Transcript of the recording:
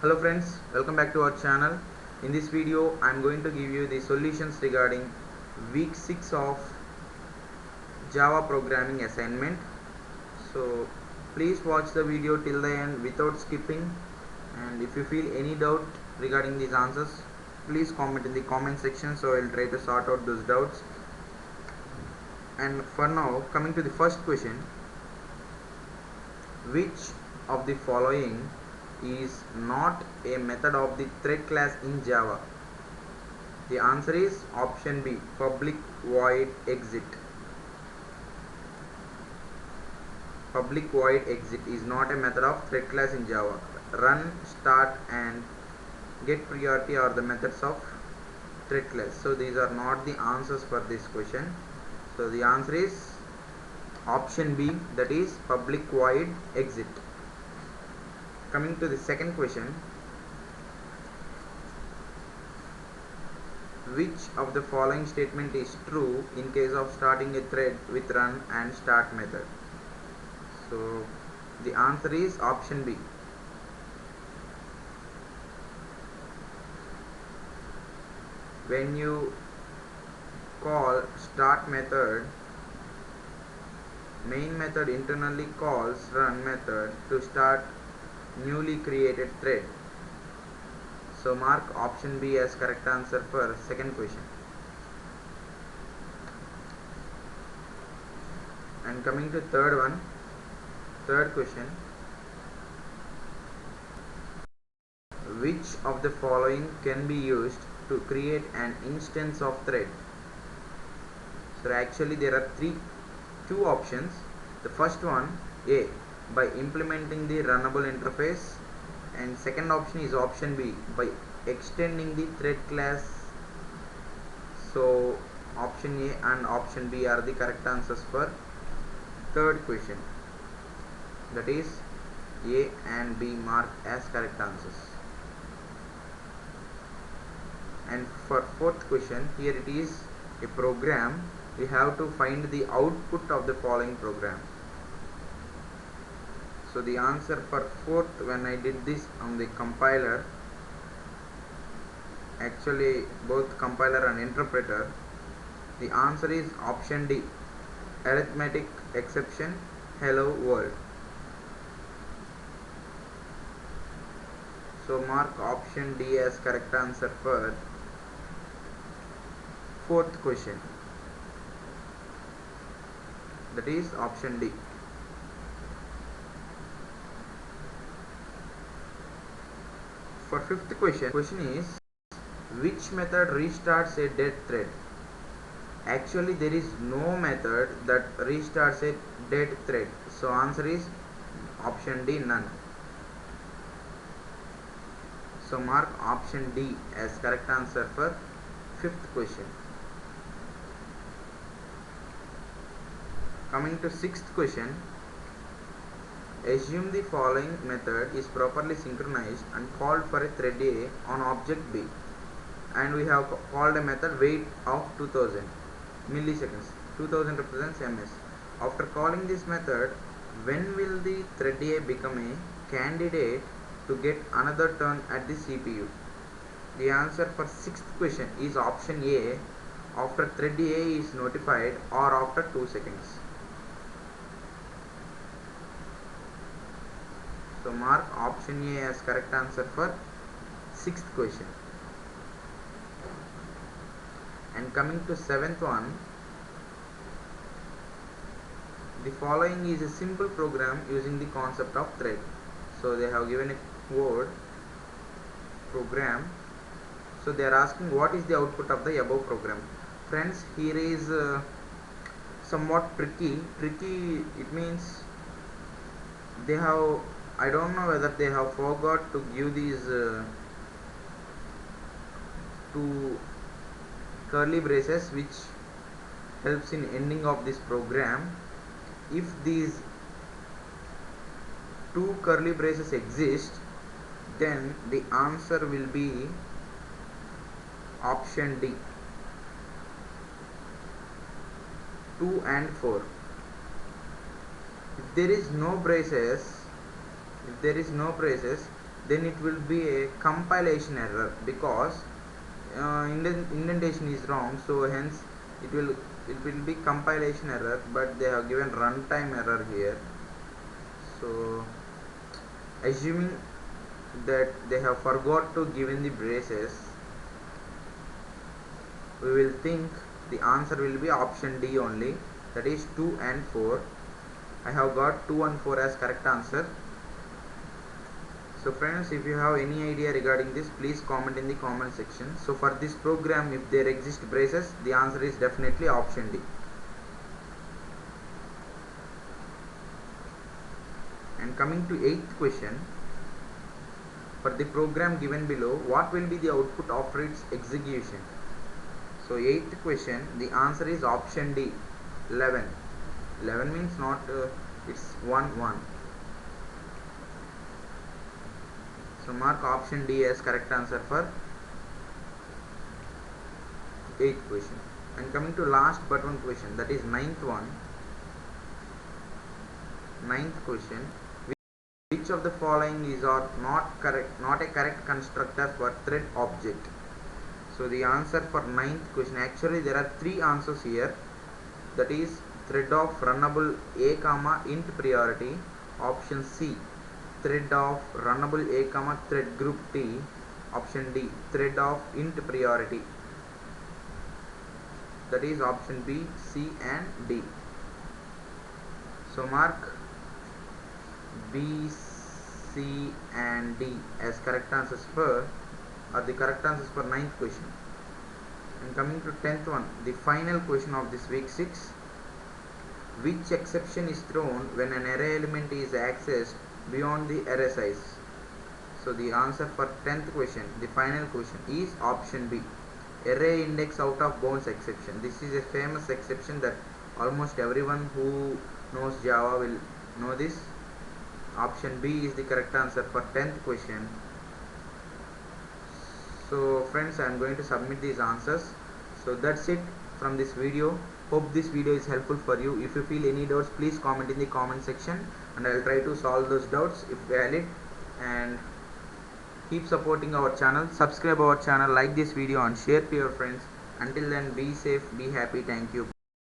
Hello friends, welcome back to our channel. In this video I am going to give you the solutions regarding week 6 of Java programming assignment. So please watch the video till the end without skipping, and if you feel any doubt regarding these answers, please comment in the comment section, so I will try to sort out those doubts. And for now, coming to the first question, which of the following is not a method of the thread class in Java? The answer is option B, public void exit. Public void exit is not a method of thread class in Java. Run, start and get priority are the methods of thread class. So these are not the answers for this question. So the answer is option B, that is public void exit. Coming to the second question, which of the following statement is true in case of starting a thread with run and start method? So the answer is option B. When you call start method, main method internally calls run method to start newly created thread. So mark option B as correct answer for second question. And coming to third question, which of the following can be used to create an instance of thread? So actually there are two options. The first one, A, by implementing the runnable interface, and second option is option B, by extending the thread class. So option A and option B are the correct answers for third question, that is A and B marked as correct answers. And for fourth question, here it is a program. We have to find the output of the following program. So the answer for fourth, when I did this on the compiler, actually both compiler and interpreter, the answer is option D, arithmetic exception hello world. So mark option D as correct answer for fourth question, that is option D. For fifth question is, which method restarts a dead thread? Actually there is no method that restarts a dead thread. So answer is option D, none. So mark option D as correct answer for fifth question. Coming to sixth question, assume the following method is properly synchronized and called for a thread A on object B, and we have called a method wait of 2000 milliseconds. 2000 represents ms. After calling this method, when will the thread A become a candidate to get another turn at the CPU? The answer for sixth question is option A, after thread A is notified or after 2 seconds. So mark option A as correct answer for sixth question. And coming to seventh one, the following is a simple program using the concept of thread. So they have given a word program. So they are asking what is the output of the above program. Friends, here is somewhat tricky. It means they have, I don't know whether they have forgot to give these two curly braces which helps in ending of this program. If these two curly braces exist, then the answer will be option D, 2 and 4. If there is no braces, then it will be a compilation error, because indentation is wrong, so hence it will be compilation error, but they have given runtime error here. So assuming that they have forgot to give in the braces, we will think the answer will be option D only, that is 2 and 4. I have got 2 and 4 as correct answer. So friends, if you have any idea regarding this, please comment in the comment section. So for this program, if there exist braces, the answer is definitely option D. And coming to 8th question, for the program given below, what will be the output after its execution? So 8th question, the answer is option D, 11. 11 means not, it's 1 1. So mark option D as correct answer for 8th question. And coming to last but one question, that is 9th one. 9th question, which of the following is or not a correct constructor for thread object? So the answer for 9th question, actually there are 3 answers here, that is thread of runnable a comma int priority, option C thread of runnable a comma thread group T, option D thread of int priority, that is option B, C and D. So mark B, C and D as correct answers for, are the correct answers for 9th question. And coming to 10th one, the final question of this week 6, which exception is thrown when an array element is accessed beyond the array size? So the answer for 10th question, the final question, is option B, array index out of bounds exception. This is a famous exception that almost everyone who knows Java will know this. Option B is the correct answer for 10th question. So friends, I am going to submit these answers. So that's it from this video. Hope this video is helpful for you. If you feel any doubts, please comment in the comment section and I will try to solve those doubts if valid. And keep supporting our channel, subscribe our channel, like this video and share to your friends. Until then, be safe, be happy. Thank you.